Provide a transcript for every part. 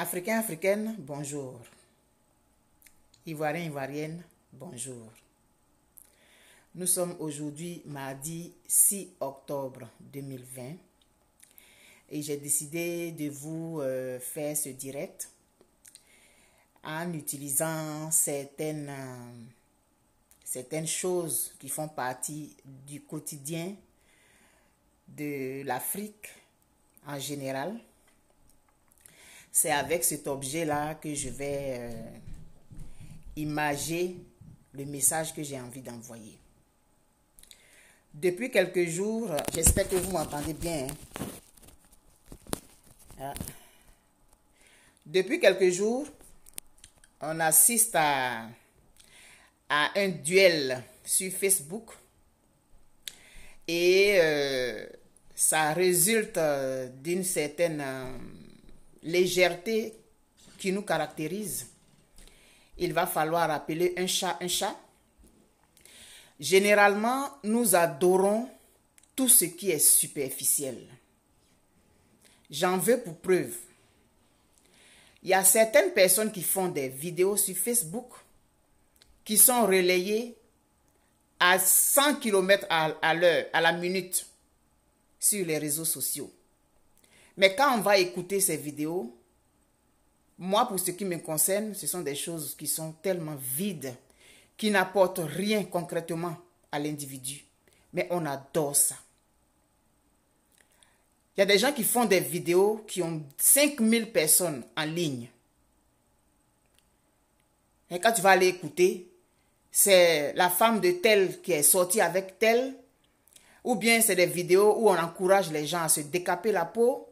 Africains, Africaines, bonjour. Ivoiriens, Ivoiriennes, bonjour. Nous sommes aujourd'hui mardi 6 octobre 2020 et j'ai décidé de vous faire ce direct en utilisant certaines choses qui font partie du quotidien de l'Afrique en général. C'est avec cet objet-là que je vais imager le message que j'ai envie d'envoyer. Depuis quelques jours, j'espère que vous m'entendez bien. Depuis quelques jours, on assiste à un duel sur Facebook et ça résulte d'une certaine légèreté qui nous caractérise. Il va falloir appeler un chat un chat. Généralement, nous adorons tout ce qui est superficiel. J'en veux pour preuve. Il y a certaines personnes qui font des vidéos sur Facebook qui sont relayées à 100 km à l'heure, à la minute, sur les réseaux sociaux. Mais quand on va écouter ces vidéos, moi, pour ce qui me concerne, ce sont des choses qui sont tellement vides, qui n'apportent rien concrètement à l'individu. Mais on adore ça. Il y a des gens qui font des vidéos qui ont 5000 personnes en ligne. Et quand tu vas aller écouter, c'est la femme de tel qui est sortie avec tel, ou bien c'est des vidéos où on encourage les gens à se décaper la peau,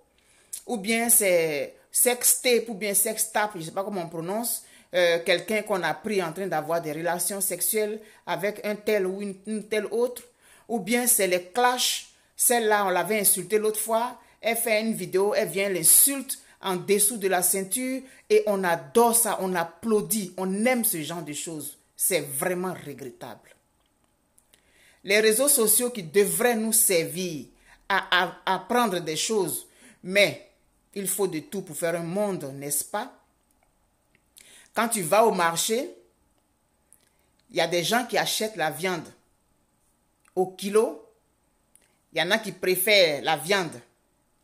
ou bien c'est sextape ou bien sextape, je ne sais pas comment on prononce, quelqu'un qu'on a pris en train d'avoir des relations sexuelles avec un tel ou une telle autre, ou bien c'est les clashs, celle-là on l'avait insultée l'autre fois, elle fait une vidéo, elle vient l'insulte en dessous de la ceinture et on adore ça, on applaudit, on aime ce genre de choses, c'est vraiment regrettable. Les réseaux sociaux qui devraient nous servir à apprendre des choses, mais il faut de tout pour faire un monde, n'est-ce pas? Quand tu vas au marché, il y a des gens qui achètent la viande au kilo. Il y en a qui préfèrent la viande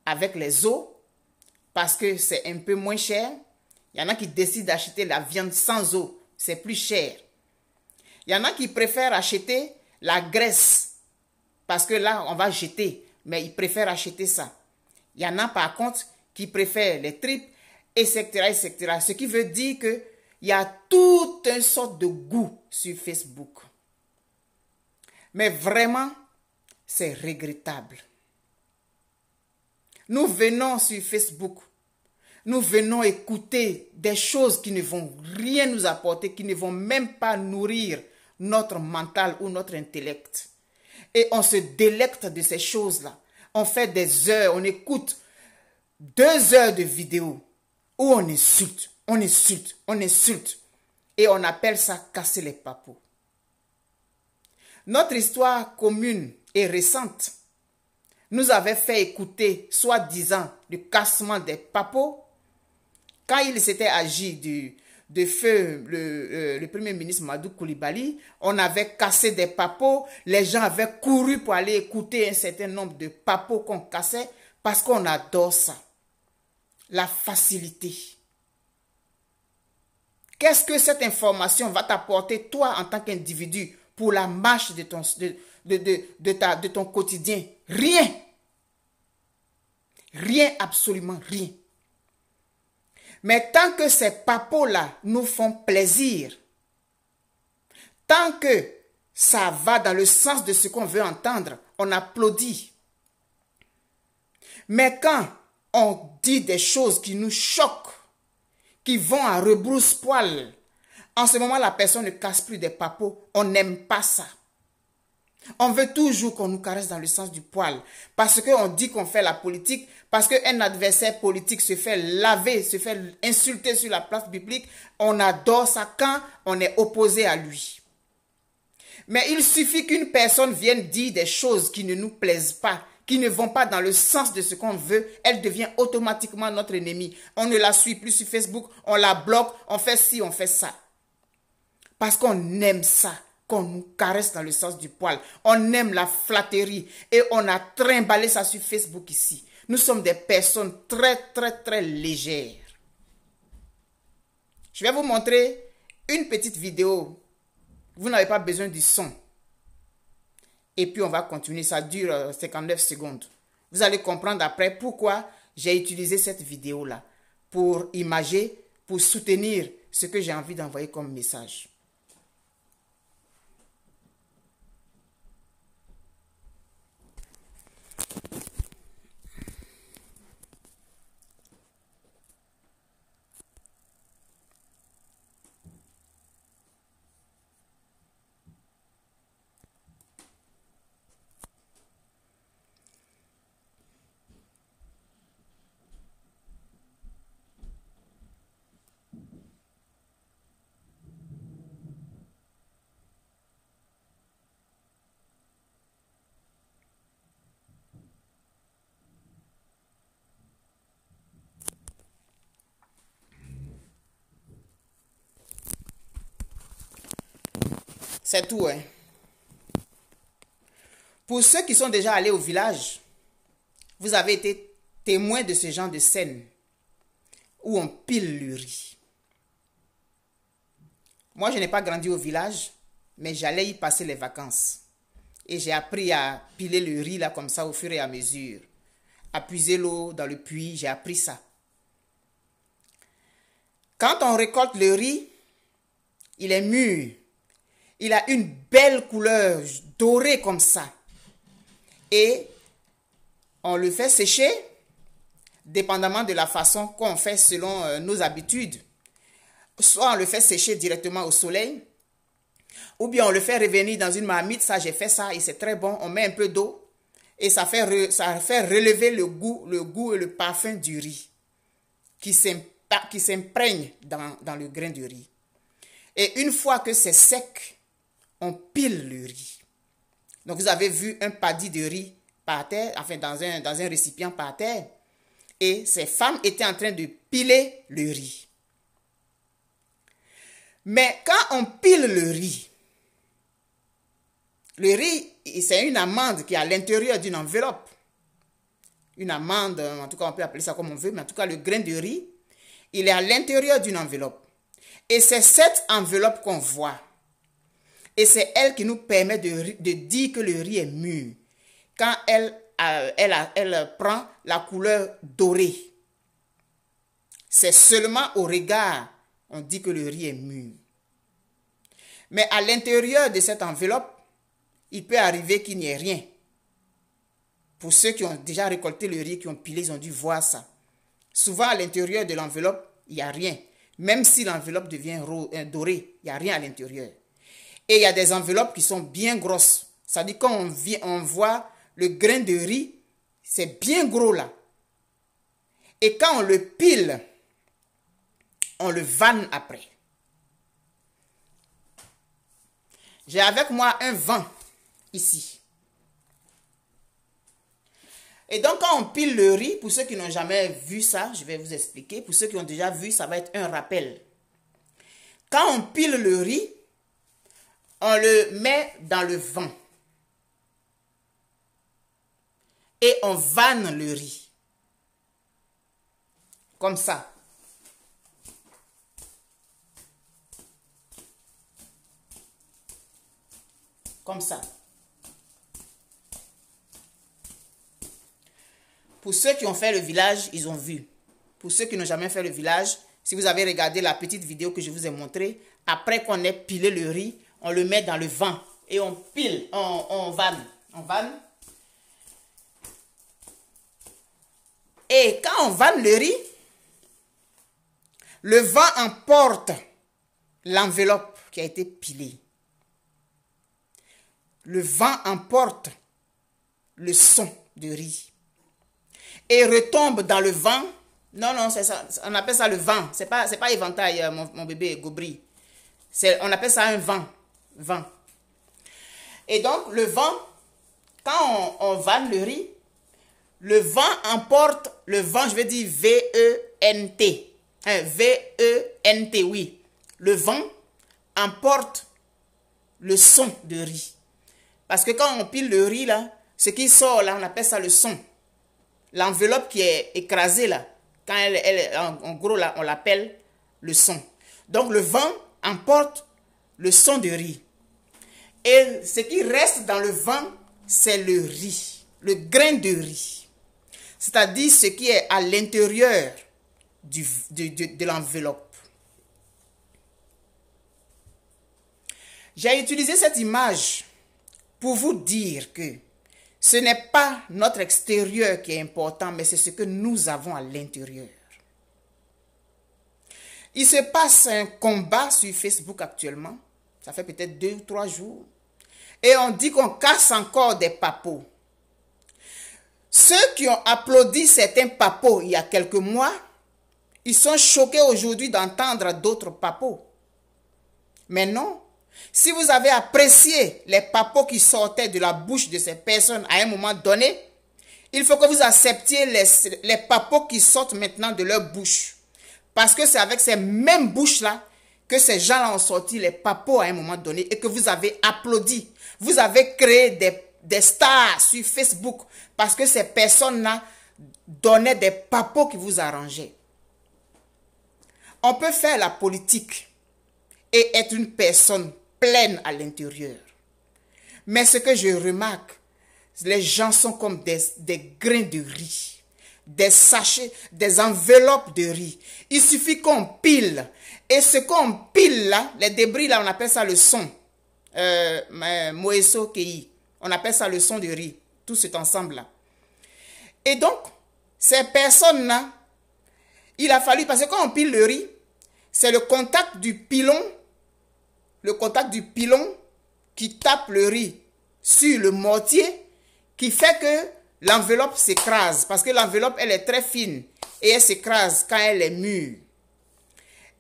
avec les os parce que c'est un peu moins cher. Il y en a qui décident d'acheter la viande sans os, c'est plus cher. Il y en a qui préfèrent acheter la graisse parce que là, on va jeter, mais ils préfèrent acheter ça. Il y en a par contre qui préfèrent les tripes, etc., etc. Ce qui veut dire qu'il y a toute une sorte de goût sur Facebook. Mais vraiment, c'est regrettable. Nous venons sur Facebook, nous venons écouter des choses qui ne vont rien nous apporter, qui ne vont même pas nourrir notre mental ou notre intellect. Et on se délecte de ces choses-là. On fait des heures, on écoute 2 heures de vidéo où on insulte, on insulte, on insulte. Et on appelle ça casser les papos. Notre histoire commune et récente nous avait fait écouter, soi-disant, le cassement des papos quand il s'était agi de feu le premier ministre Madou Koulibaly. On avait cassé des papos, les gens avaient couru pour aller écouter un certain nombre de papos qu'on cassait parce qu'on adore ça. La facilité. Qu'est-ce que cette information va t'apporter, toi, en tant qu'individu, pour la marche de ton quotidien? Rien. Rien, absolument rien. Mais tant que ces papos-là nous font plaisir, tant que ça va dans le sens de ce qu'on veut entendre, on applaudit. Mais quand on dit des choses qui nous choquent, qui vont à rebrousse-poil, en ce moment, la personne ne casse plus des papos. On n'aime pas ça. On veut toujours qu'on nous caresse dans le sens du poil. Parce qu'on dit qu'on fait la politique, parce qu'un adversaire politique se fait laver, se fait insulter sur la place publique. On adore ça quand on est opposé à lui. Mais il suffit qu'une personne vienne dire des choses qui ne nous plaisent pas, qui ne vont pas dans le sens de ce qu'on veut, elle devient automatiquement notre ennemi. On ne la suit plus sur Facebook, on la bloque, on fait ci, on fait ça. Parce qu'on aime ça, qu'on nous caresse dans le sens du poil. On aime la flatterie et on a trimballé ça sur Facebook ici. Nous sommes des personnes très, très, très légères. Je vais vous montrer une petite vidéo. Vous n'avez pas besoin du son. Et puis on va continuer. Ça dure 59 secondes. Vous allez comprendre après pourquoi j'ai utilisé cette vidéo-là. Pour imager, pour soutenir ce que j'ai envie d'envoyer comme message. C'est tout, hein. Pour ceux qui sont déjà allés au village, vous avez été témoins de ce genre de scène où on pile le riz. Moi, je n'ai pas grandi au village, mais j'allais y passer les vacances. Et j'ai appris à piler le riz là comme ça au fur et à mesure. À puiser l'eau dans le puits, j'ai appris ça. Quand on récolte le riz, il est mûr. Il a une belle couleur dorée comme ça. Et on le fait sécher, dépendamment de la façon qu'on fait selon nos habitudes. Soit on le fait sécher directement au soleil, ou bien on le fait revenir dans une marmite. Ça, j'ai fait ça et c'est très bon. On met un peu d'eau et ça fait relever le goût et le parfum du riz qui s'imprègne dans le grain de riz. Et une fois que c'est sec, on pile le riz. Donc, vous avez vu un paddy de riz par terre, enfin dans un récipient par terre. Et ces femmes étaient en train de piler le riz. Mais quand on pile le riz, c'est une amande qui est à l'intérieur d'une enveloppe. Une amande, en tout cas, on peut appeler ça comme on veut, mais en tout cas, le grain de riz, il est à l'intérieur d'une enveloppe. Et c'est cette enveloppe qu'on voit. Et c'est elle qui nous permet de dire que le riz est mûr. Quand elle prend la couleur dorée. C'est seulement au regard on dit que le riz est mûr. Mais à l'intérieur de cette enveloppe, il peut arriver qu'il n'y ait rien. Pour ceux qui ont déjà récolté le riz, qui ont pilé, ils ont dû voir ça. Souvent, à l'intérieur de l'enveloppe, il n'y a rien. Même si l'enveloppe devient dorée, il n'y a rien à l'intérieur. Et il y a des enveloppes qui sont bien grosses. Ça dit quand on voit le grain de riz, c'est bien gros là. Et quand on le pile, on le vanne après. J'ai avec moi un vent ici. Et donc quand on pile le riz, pour ceux qui n'ont jamais vu ça, je vais vous expliquer. Pour ceux qui ont déjà vu, ça va être un rappel. Quand on pile le riz, on le met dans le vent. Et on vanne le riz. Comme ça. Comme ça. Pour ceux qui ont fait le village, ils ont vu. Pour ceux qui n'ont jamais fait le village, si vous avez regardé la petite vidéo que je vous ai montrée, après qu'on ait pilé le riz, on le met dans le vent et on pile, on vanne. On vanne. Et quand on vanne le riz, le vent emporte l'enveloppe qui a été pilée. Le vent emporte le son de riz. Et retombe dans le vent. Non, c'est ça. On appelle ça le vent. C'est pas éventail, mon bébé Gobri. On appelle ça un vent. Vent. Et donc, le vent, quand on vanne le riz, Le vent emporte, le vent, je vais dire V-E-N-T. V-E-N-T, oui. Le vent emporte le son de riz. Parce que quand on pile le riz, là, ce qui sort, là, on appelle ça le son. L'enveloppe qui est écrasée, là, quand en gros, là, on l'appelle le son. Donc, le vent emporte le son de riz. Et ce qui reste dans le vent, c'est le riz, le grain de riz. C'est-à-dire ce qui est à l'intérieur de l'enveloppe. J'ai utilisé cette image pour vous dire que ce n'est pas notre extérieur qui est important, mais c'est ce que nous avons à l'intérieur. Il se passe un combat sur Facebook actuellement. Ça fait peut-être 2 ou 3 jours. Et on dit qu'on casse encore des papos. Ceux qui ont applaudi certains papos il y a quelques mois, ils sont choqués aujourd'hui d'entendre d'autres papos. Mais non, si vous avez apprécié les papos qui sortaient de la bouche de ces personnes à un moment donné, il faut que vous acceptiez les papos qui sortent maintenant de leur bouche. Parce que c'est avec ces mêmes bouches-là que ces gens-là ont sorti les papos à un moment donné et que vous avez applaudi. Vous avez créé des stars sur Facebook parce que ces personnes-là donnaient des papos qui vous arrangeaient. On peut faire la politique et être une personne pleine à l'intérieur. Mais ce que je remarque, les gens sont comme des grains de riz, des sachets, des enveloppes de riz. Il suffit qu'on pile. Et ce qu'on pile là, les débris là, on appelle ça le son. Moeso Kei. On appelle ça le son de riz. Tout cet ensemble-là. Et donc, ces personnes-là, il a fallu, parce que quand on pile le riz, c'est le contact du pilon qui tape le riz sur le mortier qui fait que l'enveloppe s'écrase. Parce que l'enveloppe, elle est très fine et elle s'écrase quand elle est mûre.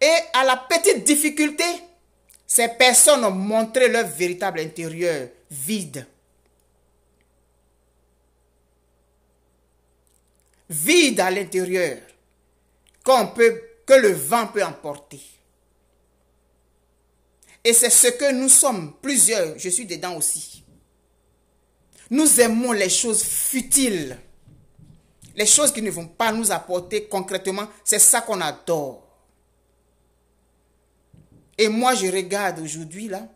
Et à la petite difficulté, ces personnes ont montré leur véritable intérieur vide. Vide à l'intérieur, que le vent peut emporter. Et c'est ce que nous sommes, plusieurs, je suis dedans aussi. Nous aimons les choses futiles. Les choses qui ne vont pas nous apporter concrètement, c'est ça qu'on adore. Et moi, je regarde aujourd'hui, là,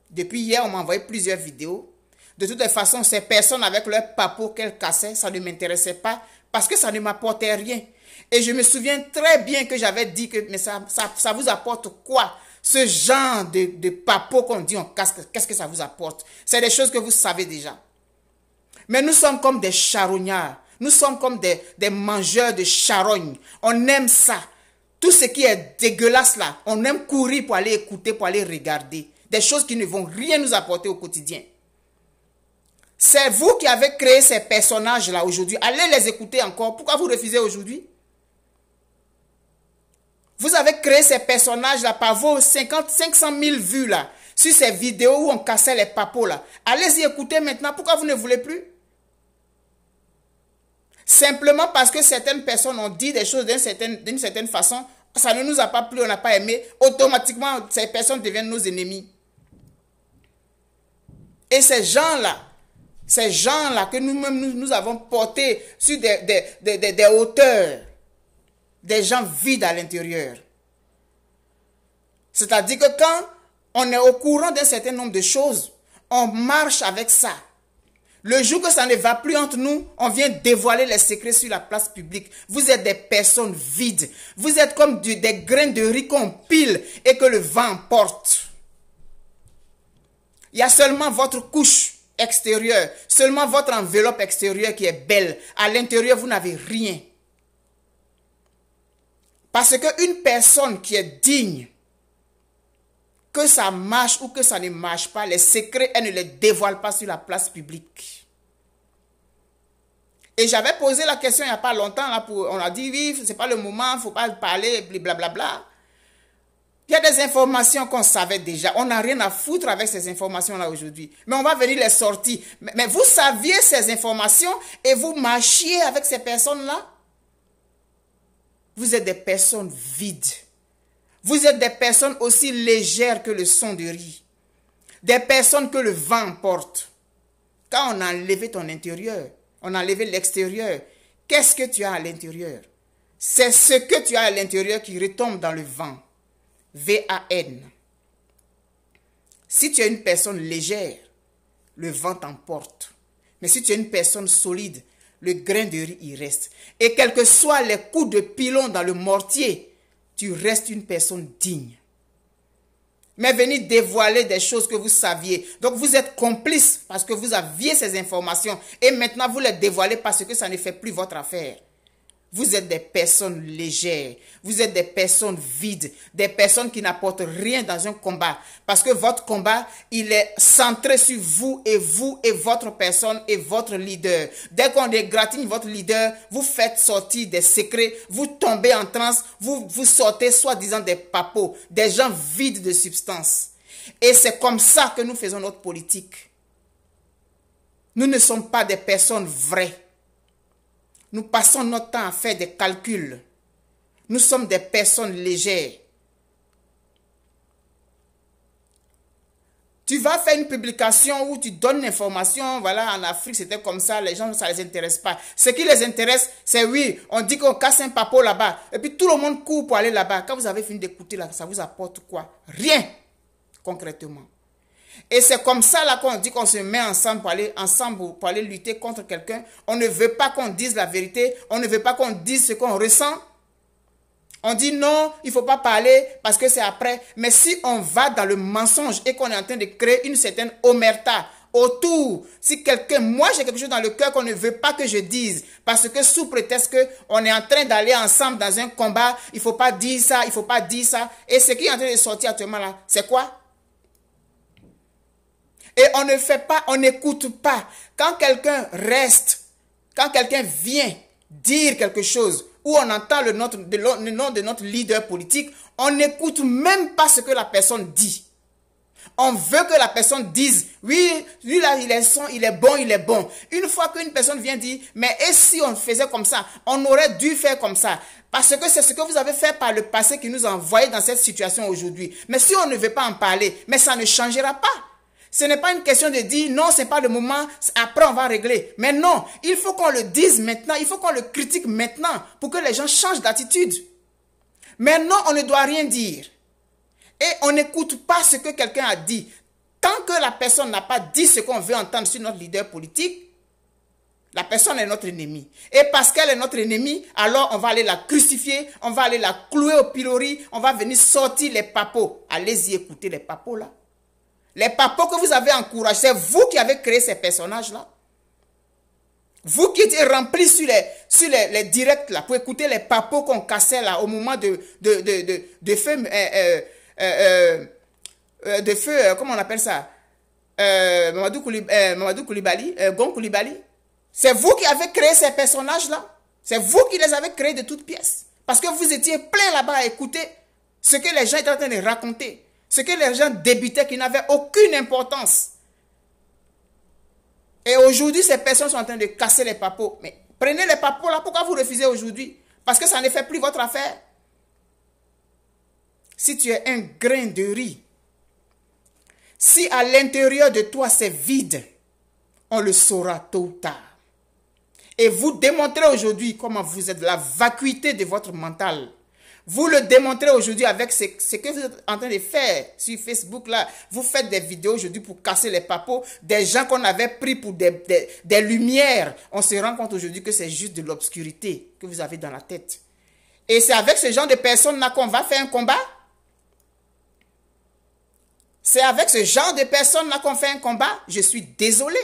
depuis hier, on m'a envoyé plusieurs vidéos. De toutes les façons, ces personnes avec leurs papos qu'elles cassaient, ça ne m'intéressait pas parce que ça ne m'apportait rien. Et je me souviens très bien que j'avais dit que mais ça vous apporte quoi? Ce genre de papos qu'on dit on casse, qu'est-ce que ça vous apporte? C'est des choses que vous savez déjà. Mais nous sommes comme des charognards. Nous sommes comme des mangeurs de charognes. On aime ça. Tout ce qui est dégueulasse là, on aime courir pour aller écouter, pour aller regarder. Des choses qui ne vont rien nous apporter au quotidien. C'est vous qui avez créé ces personnages-là aujourd'hui. Allez les écouter encore. Pourquoi vous refusez aujourd'hui? Vous avez créé ces personnages-là par vos 500 000 vues là, sur ces vidéos où on cassait les papos là. Allez-y écouter maintenant. Pourquoi vous ne voulez plus? Simplement parce que certaines personnes ont dit des choses d'une certaine façon, ça ne nous a pas plu, on n'a pas aimé, automatiquement ces personnes deviennent nos ennemis. Et ces gens-là que nous-mêmes nous avons portés sur des hauteurs, des gens vides à l'intérieur. C'est-à-dire que quand on est au courant d'un certain nombre de choses, on marche avec ça. Le jour que ça ne va plus entre nous, on vient dévoiler les secrets sur la place publique. Vous êtes des personnes vides. Vous êtes comme des grains de riz qu'on pile et que le vent porte. Il y a seulement votre couche extérieure, seulement votre enveloppe extérieure qui est belle. À l'intérieur, vous n'avez rien. Parce qu'une personne qui est digne, que ça marche ou que ça ne marche pas, les secrets, elle ne les dévoile pas sur la place publique. Et j'avais posé la question il n'y a pas longtemps, là, on a dit, oui, ce n'est pas le moment, il ne faut pas parler, blablabla. Il y a des informations qu'on savait déjà. On n'a rien à foutre avec ces informations-là aujourd'hui. Mais on va venir les sortir. Mais vous saviez ces informations et vous marchiez avec ces personnes-là. Vous êtes des personnes vides. Vous êtes des personnes aussi légères que le son de riz. Des personnes que le vent emporte. Quand on a enlevé ton intérieur, on a enlevé l'extérieur, qu'est-ce que tu as à l'intérieur? C'est ce que tu as à l'intérieur qui retombe dans le vent. V-A-N. Si tu es une personne légère, le vent t'emporte. Mais si tu es une personne solide, le grain de riz y reste. Et quels que soient les coups de pilon dans le mortier, tu restes une personne digne. Mais venez dévoiler des choses que vous saviez. Donc vous êtes complice parce que vous aviez ces informations. Et maintenant vous les dévoilez parce que ça ne fait plus votre affaire. Vous êtes des personnes légères, vous êtes des personnes vides, des personnes qui n'apportent rien dans un combat. Parce que votre combat, il est centré sur vous et votre personne et votre leader. Dès qu'on égratigne votre leader, vous faites sortir des secrets, vous tombez en transe, vous sortez soi-disant des papos, des gens vides de substance. Et c'est comme ça que nous faisons notre politique. Nous ne sommes pas des personnes vraies. Nous passons notre temps à faire des calculs. Nous sommes des personnes légères. Tu vas faire une publication où tu donnes l'information, voilà, en Afrique, c'était comme ça, les gens, ça ne les intéresse pas. Ce qui les intéresse, c'est oui, on dit qu'on casse un papo là-bas, et puis tout le monde court pour aller là-bas. Quand vous avez fini d'écouter, là, ça vous apporte quoi? Rien, concrètement. Et c'est comme ça là qu'on dit qu'on se met ensemble pour aller lutter contre quelqu'un. On ne veut pas qu'on dise la vérité. On ne veut pas qu'on dise ce qu'on ressent. On dit non, il ne faut pas parler parce que c'est après. Mais si on va dans le mensonge et qu'on est en train de créer une certaine omerta autour, si quelqu'un, moi j'ai quelque chose dans le cœur qu'on ne veut pas que je dise, parce que sous prétexte qu'on est en train d'aller ensemble dans un combat, il ne faut pas dire ça, il ne faut pas dire ça. Et ce qui est en train de sortir actuellement là, c'est quoi? Et on ne fait pas, on n'écoute pas. Quand quelqu'un reste, quand quelqu'un vient dire quelque chose, ou on entend le nom de notre leader politique, on n'écoute même pas ce que la personne dit. On veut que la personne dise, oui, lui là, il est bon. Une fois qu'une personne vient dire, mais et si on faisait comme ça, on aurait dû faire comme ça. Parce que c'est ce que vous avez fait par le passé qui nous a envoyés dans cette situation aujourd'hui. Mais si on ne veut pas en parler, mais ça ne changera pas. Ce n'est pas une question de dire non, ce n'est pas le moment, après on va régler. Mais non, il faut qu'on le dise maintenant, il faut qu'on le critique maintenant pour que les gens changent d'attitude. Maintenant, on ne doit rien dire. Et on n'écoute pas ce que quelqu'un a dit. Tant que la personne n'a pas dit ce qu'on veut entendre sur notre leader politique, la personne est notre ennemi. Et parce qu'elle est notre ennemi, alors on va aller la crucifier, on va aller la clouer au pilori, on va venir sortir les papos. Allez-y écouter les papos là. Les papos que vous avez encouragés, c'est vous qui avez créé ces personnages-là. Vous qui étiez remplis sur les directs là, pour écouter les papos qu'on cassait là au moment de feu, comment on appelle ça? Mamadou Koulibaly, Gon Koulibaly. C'est vous qui avez créé ces personnages-là. C'est vous qui les avez créés de toutes pièces. Parce que vous étiez plein là-bas à écouter ce que les gens étaient en train de raconter. Ce que les gens débitaient qui n'avait aucune importance. Et aujourd'hui, ces personnes sont en train de casser les papos. Mais prenez les papos là, pourquoi vous refusez aujourd'hui? Parce que ça ne fait plus votre affaire. Si tu es un grain de riz, si à l'intérieur de toi c'est vide, on le saura tôt ou tard. Et vous démontrez aujourd'hui comment vous êtes, la vacuité de votre mental. Vous le démontrez aujourd'hui avec ce que vous êtes en train de faire sur Facebook là. Vous faites des vidéos aujourd'hui pour casser les papos. Des gens qu'on avait pris pour des lumières. On se rend compte aujourd'hui que c'est juste de l'obscurité que vous avez dans la tête. Et c'est avec ce genre de personnes là qu'on va faire un combat. C'est avec ce genre de personnes là qu'on fait un combat. Je suis désolé.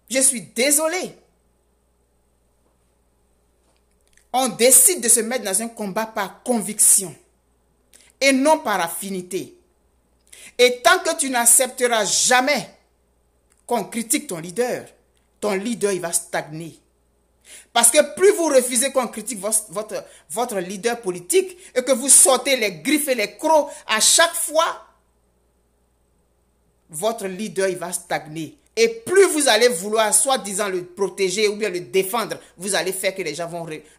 Je suis désolé. On décide de se mettre dans un combat par conviction et non par affinité. Et tant que tu n'accepteras jamais qu'on critique ton leader il va stagner. Parce que plus vous refusez qu'on critique votre leader politique et que vous sortez les griffes et les crocs à chaque fois, votre leader il va stagner. Et plus vous allez vouloir soi-disant le protéger ou bien le défendre, vous allez faire que les gens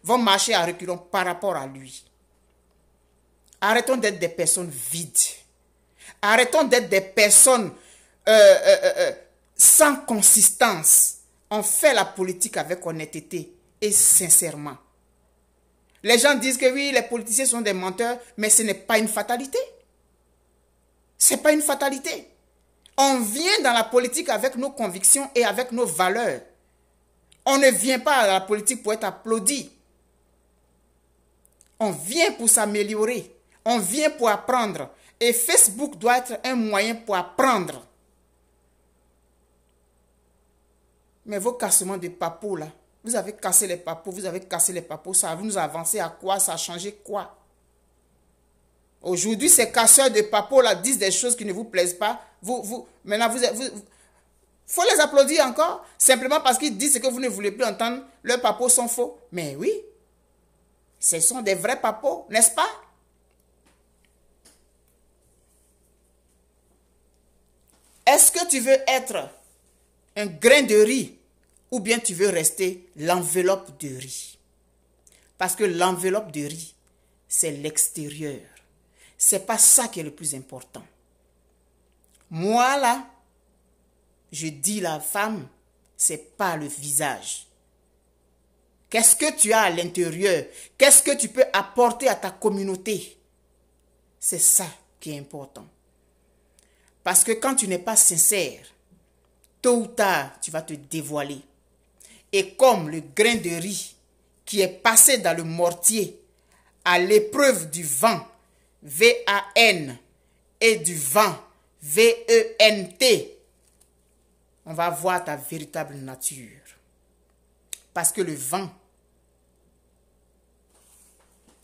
vont marcher à reculons par rapport à lui. Arrêtons d'être des personnes vides. Arrêtons d'être des personnes sans consistance. On fait la politique avec honnêteté et sincèrement. Les gens disent que oui, les politiciens sont des menteurs, mais ce n'est pas une fatalité. Ce n'est pas une fatalité. On vient dans la politique avec nos convictions et avec nos valeurs. On ne vient pas à la politique pour être applaudi. On vient pour s'améliorer. On vient pour apprendre. Et Facebook doit être un moyen pour apprendre. Mais vos cassements de papeaux là, vous avez cassé les papeaux, ça vous nous avancez à quoi, ça a changé quoi? Aujourd'hui, ces casseurs de papeaux là disent des choses qui ne vous plaisent pas. Maintenant, faut les applaudir encore, simplement parce qu'ils disent ce que vous ne voulez plus entendre, leurs papeaux sont faux. Mais oui, ce sont des vrais papeaux, n'est-ce pas? Est-ce que tu veux être un grain de riz ou bien tu veux rester l'enveloppe de riz? Parce que l'enveloppe de riz, c'est l'extérieur. C'est pas ça qui est le plus important. Moi, là, je dis la femme, c'est pas le visage. Qu'est-ce que tu as à l'intérieur? Qu'est-ce que tu peux apporter à ta communauté? C'est ça qui est important. Parce que quand tu n'es pas sincère, tôt ou tard, tu vas te dévoiler. Et comme le grain de riz qui est passé dans le mortier à l'épreuve du vent, V-A-N, et du vent, V-E-N-T, on va voir ta véritable nature. Parce que le vent,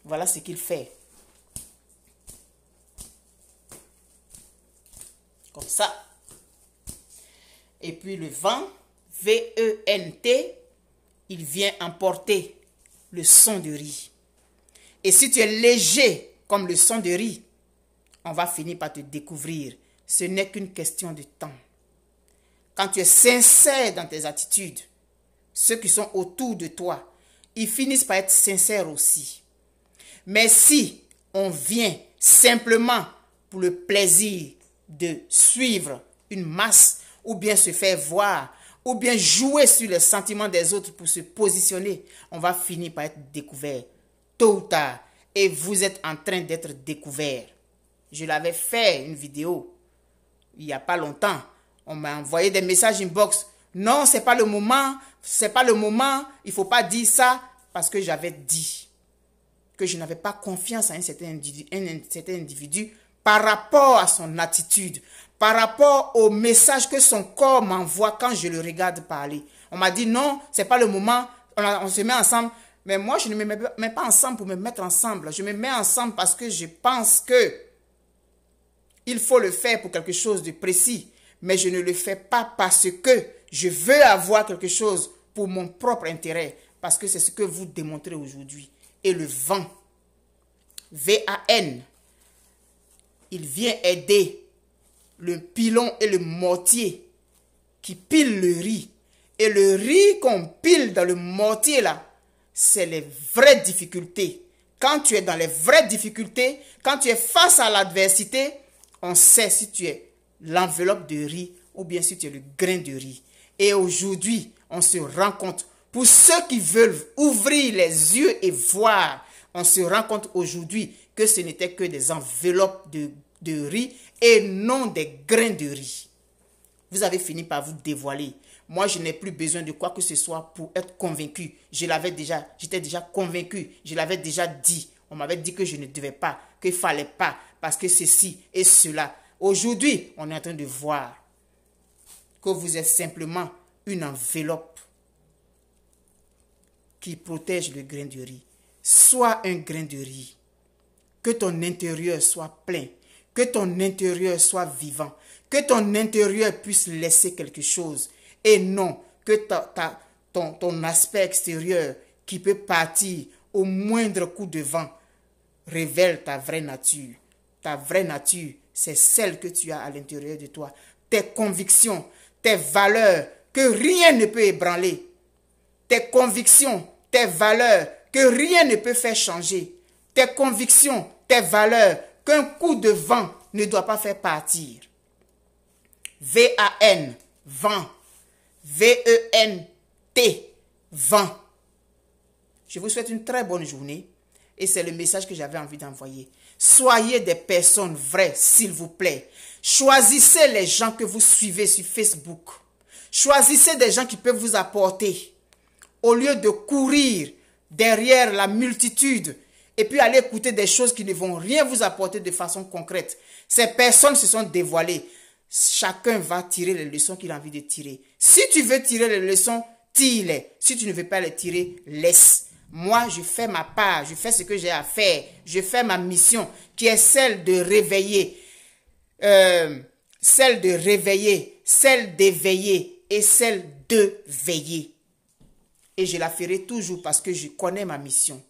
voilà ce qu'il fait. Comme ça. Et puis le vent, V-E-N-T, il vient emporter le son de riz. Et si tu es léger comme le son de riz, on va finir par te découvrir. Ce n'est qu'une question de temps. Quand tu es sincère dans tes attitudes, ceux qui sont autour de toi, ils finissent par être sincères aussi. Mais si on vient simplement pour le plaisir de suivre une masse, ou bien se faire voir, ou bien jouer sur les sentiments des autres pour se positionner, on va finir par être découvert, tôt ou tard. Et vous êtes en train d'être découvert. Je l'avais fait une vidéo, il n'y a pas longtemps. On m'a envoyé des messages inbox. Non, c'est pas le moment, il ne faut pas dire ça, parce que j'avais dit que je n'avais pas confiance en un certain individu par rapport à son attitude, par rapport au message que son corps m'envoie quand je le regarde parler. On m'a dit non, c'est pas le moment, on se met ensemble. Mais moi, je ne me mets pas ensemble pour me mettre ensemble. Je me mets ensemble parce que je pense que il faut le faire pour quelque chose de précis. Mais je ne le fais pas parce que je veux avoir quelque chose pour mon propre intérêt. Parce que c'est ce que vous démontrez aujourd'hui. Et le vent, V-A-N, il vient aider le pilon et le mortier qui pilent le riz. Et le riz qu'on pile dans le mortier là, c'est les vraies difficultés. Quand tu es dans les vraies difficultés, quand tu es face à l'adversité, on sait si tu es l'enveloppe de riz ou bien si tu es le grain de riz. Et aujourd'hui, on se rend compte, pour ceux qui veulent ouvrir les yeux et voir, on se rend compte aujourd'hui que ce n'était que des enveloppes de riz et non des grains de riz. Vous avez fini par vous dévoiler. Moi, je n'ai plus besoin de quoi que ce soit pour être convaincu. J'étais déjà convaincu. Je l'avais déjà dit. On m'avait dit que je ne devais pas, qu'il ne fallait pas, parce que ceci et cela. Aujourd'hui, on est en train de voir que vous êtes simplement une enveloppe qui protège le grain de riz. Sois un grain de riz. Que ton intérieur soit plein. Que ton intérieur soit vivant. Que ton intérieur puisse laisser quelque chose. Et non, que ton aspect extérieur qui peut partir au moindre coup de vent révèle ta vraie nature. Ta vraie nature, c'est celle que tu as à l'intérieur de toi. Tes convictions, tes valeurs que rien ne peut ébranler. Tes convictions, tes valeurs que rien ne peut faire changer. Tes convictions, tes valeurs qu'un coup de vent ne doit pas faire partir. V-A-N, vent. V-E-N-T, vent. Je vous souhaite une très bonne journée et c'est le message que j'avais envie d'envoyer. Soyez des personnes vraies, s'il vous plaît. Choisissez les gens que vous suivez sur Facebook. Choisissez des gens qui peuvent vous apporter. Au lieu de courir derrière la multitude et puis aller écouter des choses qui ne vont rien vous apporter de façon concrète. Ces personnes se sont dévoilées. Chacun va tirer les leçons qu'il a envie de tirer. Si tu veux tirer les leçons, tire-les. Si tu ne veux pas les tirer, laisse. Moi, je fais ma part, je fais ce que j'ai à faire. Je fais ma mission qui est celle de réveiller, celle d'éveiller et celle de veiller. Et je la ferai toujours parce que je connais ma mission.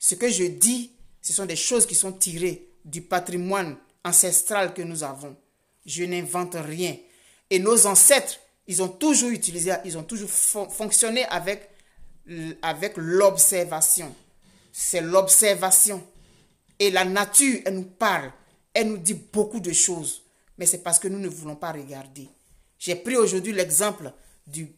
Ce que je dis, ce sont des choses qui sont tirées du patrimoine ancestral que nous avons. Je n'invente rien. Et nos ancêtres, ils ont toujours utilisé, ils ont toujours fonctionné avec l'observation. C'est l'observation. Et la nature, elle nous parle. Elle nous dit beaucoup de choses. Mais c'est parce que nous ne voulons pas regarder. J'ai pris aujourd'hui l'exemple du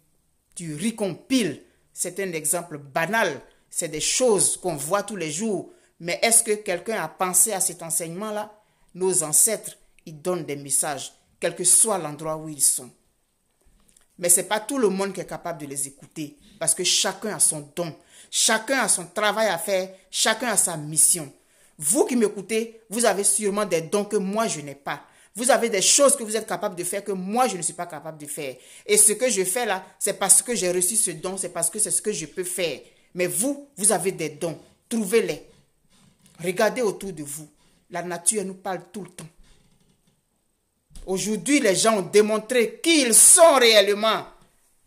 riz qu'on pile. C'est un exemple banal. C'est des choses qu'on voit tous les jours. Mais est-ce que quelqu'un a pensé à cet enseignement-là? Nos ancêtres, ils donnent des messages, quel que soit l'endroit où ils sont. Mais ce n'est pas tout le monde qui est capable de les écouter. Parce que chacun a son don. Chacun a son travail à faire. Chacun a sa mission. Vous qui m'écoutez, vous avez sûrement des dons que moi je n'ai pas. Vous avez des choses que vous êtes capable de faire que moi je ne suis pas capable de faire. Et ce que je fais là, c'est parce que j'ai reçu ce don. C'est parce que c'est ce que je peux faire. Mais vous, vous avez des dons. Trouvez-les. Regardez autour de vous. La nature elle nous parle tout le temps. Aujourd'hui, les gens ont démontré qui ils sont réellement.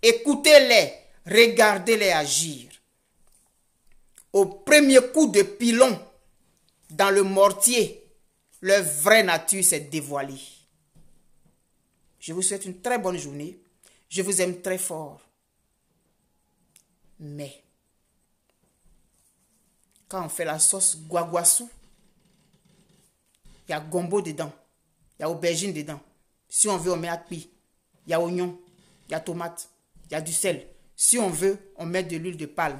Écoutez-les, regardez-les agir. Au premier coup de pilon dans le mortier, leur vraie nature s'est dévoilée. Je vous souhaite une très bonne journée. Je vous aime très fort. Mais, quand on fait la sauce guaguassou, il y a gombo dedans. Il y a aubergine dedans. Si on veut, on met akpi. Il y a oignon. Il y a tomate. Il y a du sel. Si on veut, on met de l'huile de palme.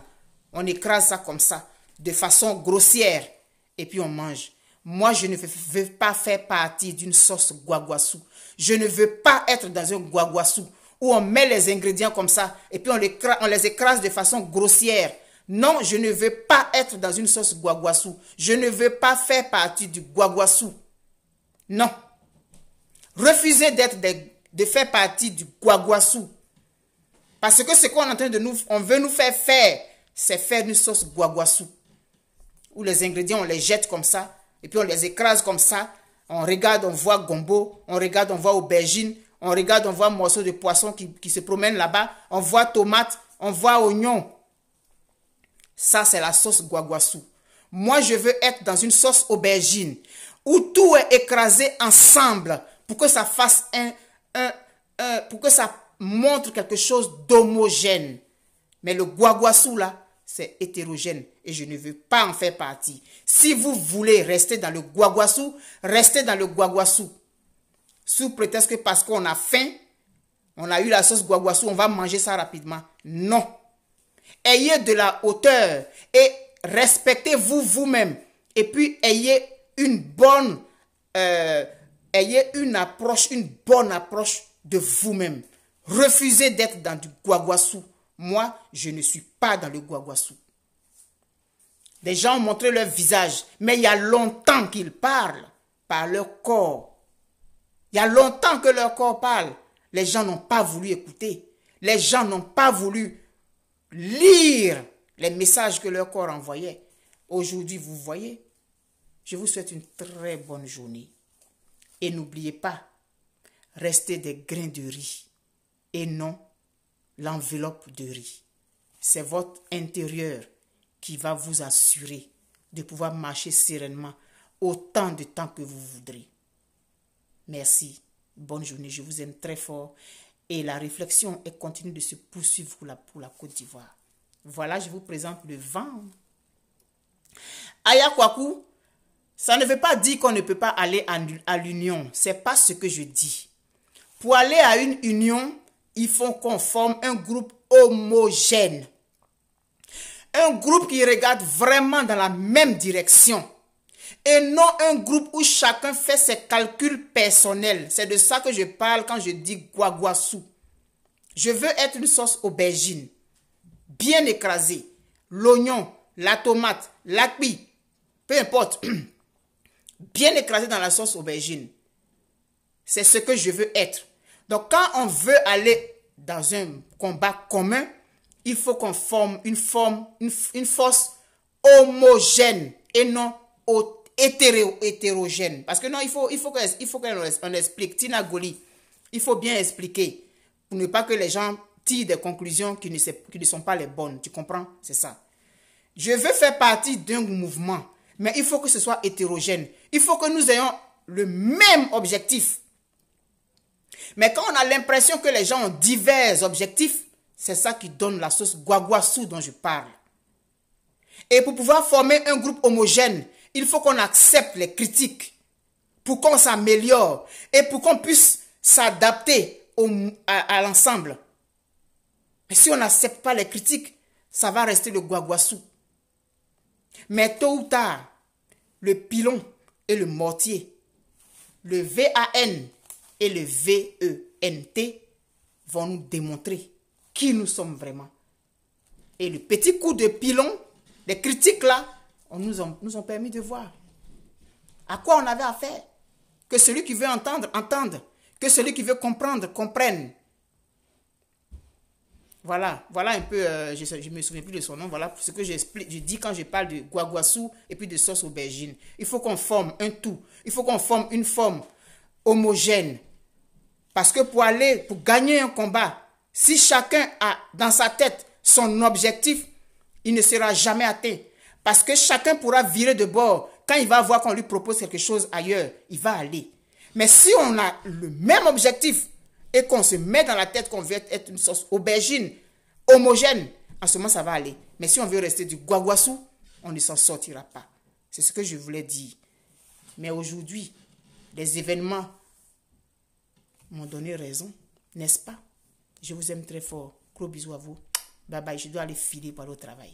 On écrase ça comme ça, de façon grossière. Et puis on mange. Moi, je ne veux pas faire partie d'une sauce guaguassou. Je ne veux pas être dans un guaguassou où on met les ingrédients comme ça et puis on les écrase de façon grossière. Non, je ne veux pas être dans une sauce guaguassou. Je ne veux pas faire partie du guaguassou. Non. Refusez de faire partie du guaguassou. Parce que ce qu'on est en train de on veut nous faire, c'est faire une sauce guaguassou. Où les ingrédients, on les jette comme ça, et puis on les écrase comme ça. On regarde, on voit gombo, on regarde, on voit aubergine, on regarde, on voit morceau de poisson qui se promène là-bas, on voit tomate, on voit oignon. Ça, c'est la sauce guaguassou. Moi, je veux être dans une sauce aubergine, où tout est écrasé ensemble, pour que ça fasse pour que ça montre quelque chose d'homogène. Mais le guaguassou là, c'est hétérogène et je ne veux pas en faire partie. Si vous voulez rester dans le guaguassou, restez dans le guaguassou. Sous prétexte que parce qu'on a faim, on a eu la sauce guaguassou, on va manger ça rapidement. Non. Ayez de la hauteur et respectez-vous vous-même. Et puis ayez une bonne approche de vous-même. Refusez d'être dans du guaguassou. Moi, je ne suis pas dans le guaguassou. Les gens ont montré leur visage, mais il y a longtemps qu'ils parlent par leur corps. Il y a longtemps que leur corps parle. Les gens n'ont pas voulu écouter. Les gens n'ont pas voulu lire les messages que leur corps envoyait. Aujourd'hui, vous voyez, je vous souhaite une très bonne journée. Et n'oubliez pas, restez des grains de riz et non l'enveloppe de riz. C'est votre intérieur qui va vous assurer de pouvoir marcher sereinement autant de temps que vous voudrez. Merci. Bonne journée. Je vous aime très fort. Et la réflexion continue de se poursuivre pour la Côte d'Ivoire. Voilà, je vous présente le vent. Aya Kwaku, ça ne veut pas dire qu'on ne peut pas aller à l'union. Ce n'est pas ce que je dis. Pour aller à une union, il faut qu'on forme un groupe homogène. Un groupe qui regarde vraiment dans la même direction. Et non un groupe où chacun fait ses calculs personnels. C'est de ça que je parle quand je dis guaguassou. Je veux être une sauce aubergine. Bien écrasée. L'oignon, la tomate, la cuit, peu importe. Bien écrasée dans la sauce aubergine. C'est ce que je veux être. Donc quand on veut aller dans un combat commun, il faut qu'on forme une force homogène et non hétérogène. Parce que non, il faut qu'on explique. Tina Goli, il faut bien expliquer pour ne pas que les gens tirent des conclusions qui ne sont pas les bonnes. Tu comprends? C'est ça. Je veux faire partie d'un mouvement, mais il faut que ce soit hétérogène. Il faut que nous ayons le même objectif. Mais quand on a l'impression que les gens ont divers objectifs, c'est ça qui donne la sauce guaguassou dont je parle. Et pour pouvoir former un groupe homogène, il faut qu'on accepte les critiques pour qu'on s'améliore et pour qu'on puisse s'adapter à l'ensemble. Mais si on n'accepte pas les critiques, ça va rester le guaguassou. Mais tôt ou tard, le pilon et le mortier, le VAN et le VENT vont nous démontrer qui nous sommes vraiment. Et le petit coup de pilon, les critiques là, nous ont permis de voir à quoi on avait affaire. Que celui qui veut entendre, entende. Que celui qui veut comprendre, comprenne. Voilà un peu, je ne me souviens plus de son nom, voilà ce que je dis quand je parle de guaguassou et puis de sauce aubergine. Il faut qu'on forme un tout. Il faut qu'on forme une forme homogène. Parce que pour gagner un combat, si chacun a dans sa tête son objectif, il ne sera jamais atteint. Parce que chacun pourra virer de bord. Quand il va voir qu'on lui propose quelque chose ailleurs, il va aller. Mais si on a le même objectif et qu'on se met dans la tête qu'on veut être une sauce aubergine homogène, en ce moment ça va aller. Mais si on veut rester du guaguassou, on ne s'en sortira pas. C'est ce que je voulais dire. Mais aujourd'hui, les événements m'ont donné raison, n'est-ce pas? Je vous aime très fort. Gros bisous à vous. Bye bye, je dois aller filer pour aller au travail.